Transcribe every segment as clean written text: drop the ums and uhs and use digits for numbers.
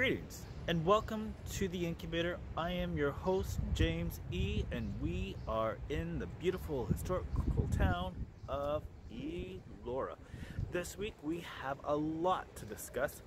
Greetings and welcome to the Incubator. I am your host, James E., and we are in the beautiful historical town of Elora. This week we have a lot to discuss.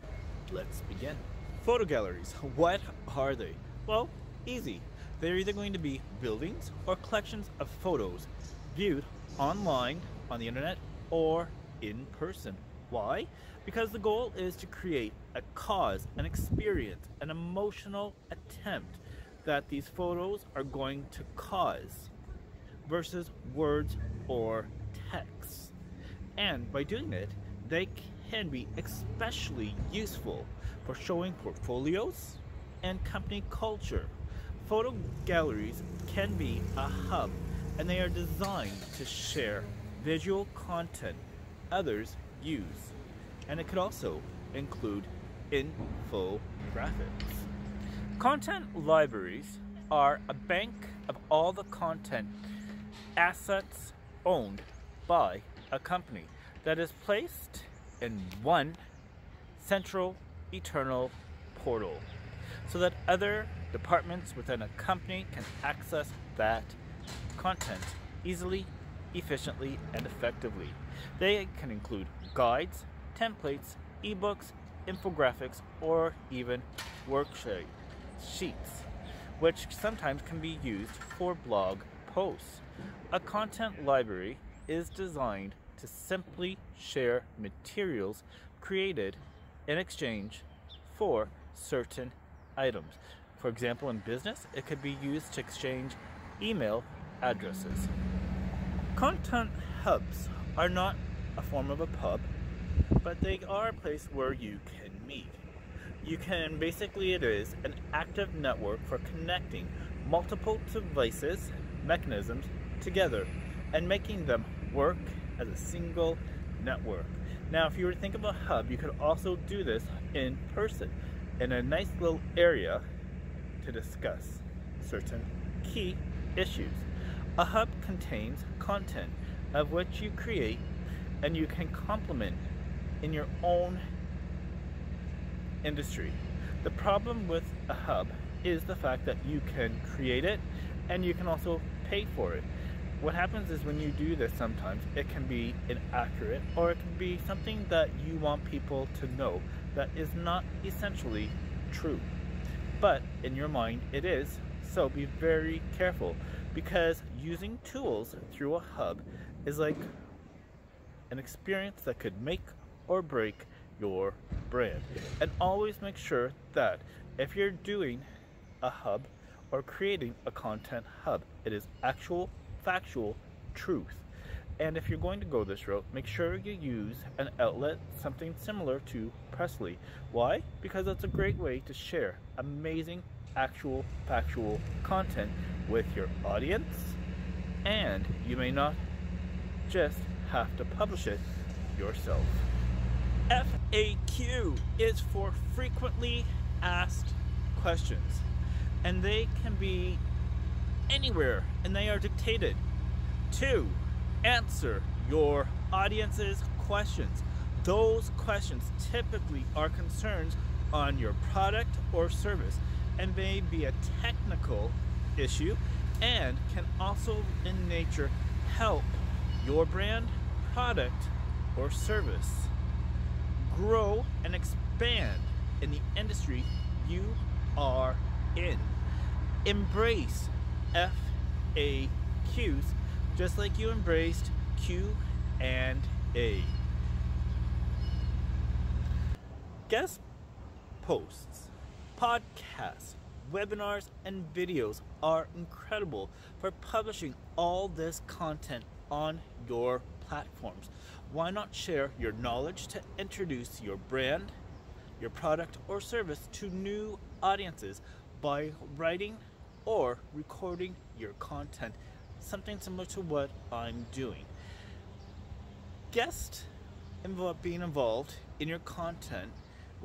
Let's begin. Photo galleries. What are they? Well, easy. They're either going to be buildings or collections of photos viewed online, on the internet, or in person. Why? Because the goal is to create a cause, an experience, an emotional attempt that these photos are going to cause versus words or text. And by doing it, they can be especially useful for showing portfolios and company culture. Photo galleries can be a hub, and they are designed to share visual content others use, and it could also include infographics. Content libraries are a bank of all the content assets owned by a company that is placed in one central eternal portal so that other departments within a company can access that content easily, efficiently, and effectively. They can include guides, templates, ebooks, infographics, or even worksheets, which sometimes can be used for blog posts. A content library is designed to simply share materials created in exchange for certain items. For example, in business, it could be used to exchange email addresses. Content hubs are not a form of a pub, but they are a place where you can meet. It is an active network for connecting multiple devices, mechanisms together and making them work as a single network. Now, if you were to think of a hub, you could also do this in person in a nice little area to discuss certain key issues. A hub contains content of which you create and you can complement in your own industry. The problem with a hub is the fact that you can create it and you can also pay for it. What happens is when you do this, sometimes it can be inaccurate or it can be something that you want people to know that is not essentially true. But in your mind it is, so be very careful, because using tools through a hub is like an experience that could make or break your brand. And always make sure that if you're doing a hub or creating a content hub, it is actual, factual truth. And if you're going to go this route, make sure you use an outlet, something similar to Presley. Why? Because that's a great way to share amazing, actual, factual content with your audience, and you may not just have to publish it yourself. FAQ is for frequently asked questions, and they can be anywhere, and they are dictated to answer your audience's questions. Those questions typically are concerns on your product or service and may be a technical issue and can also in nature help your brand, product, or service grow and expand in the industry you are in. Embrace FAQs just like you embraced Q&A. Guest posts, podcasts, webinars, and videos are incredible for publishing all this content on your platforms. Why not share your knowledge to introduce your brand, your product, or service to new audiences by writing or recording your content? Something similar to what I'm doing. Being involved in your content,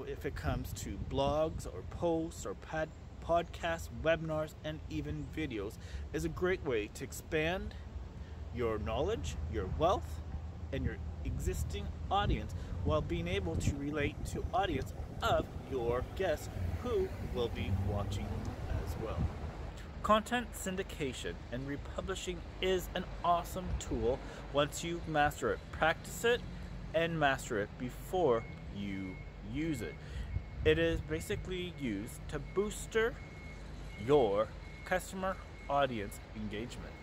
if it comes to blogs or posts or podcasts, webinars, and even videos, is a great way to expand your knowledge, your wealth, and your existing audience while being able to relate to audience of your guests who will be watching as well. Content syndication and republishing is an awesome tool once you master it. Practice it and master it before you use it. It is basically used to booster your customer audience engagement.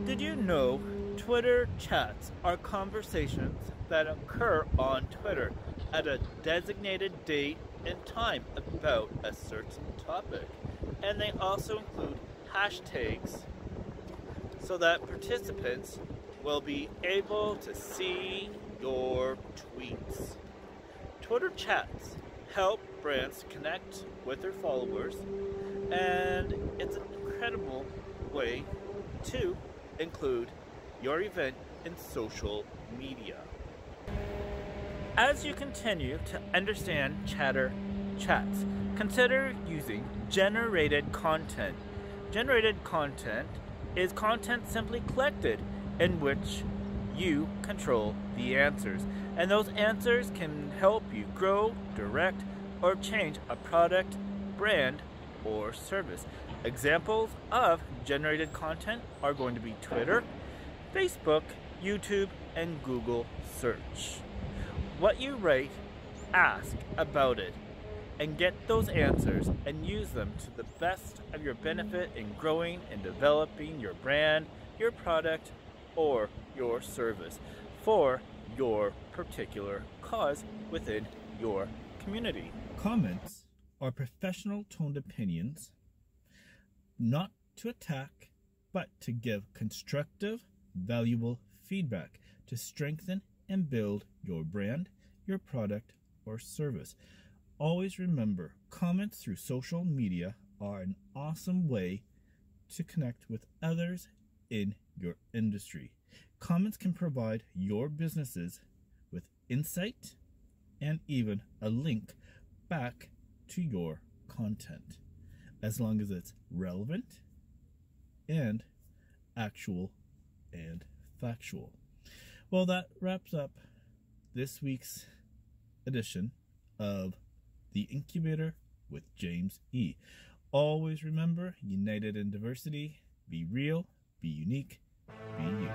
Did you know Twitter chats are conversations that occur on Twitter at a designated date and time about a certain topic? And they also include hashtags so that participants will be able to see your tweets. Twitter chats help brands connect with their followers, and it's an incredible way to include your event in social media. As you continue to understand chatter chats, consider using generated content. Generated content is content simply collected in which you control the answers, and those answers can help you grow, direct, or change a product, brand, or service. Examples of generated content are going to be Twitter, Facebook, YouTube, and Google search. What you write, ask about it, and get those answers and use them to the best of your benefit in growing and developing your brand, your product, or your service for your particular cause within your community. Comments are professional toned opinions, not to attack, but to give constructive, valuable feedback to strengthen and build your brand, your product, or service. Always remember, comments through social media are an awesome way to connect with others in your industry. Comments can provide your businesses with insight and even a link back to your content, as long as it's relevant and actual and factual. Well, that wraps up this week's edition of The Incubator with James E. Always remember, united in diversity, be real, be unique, be you.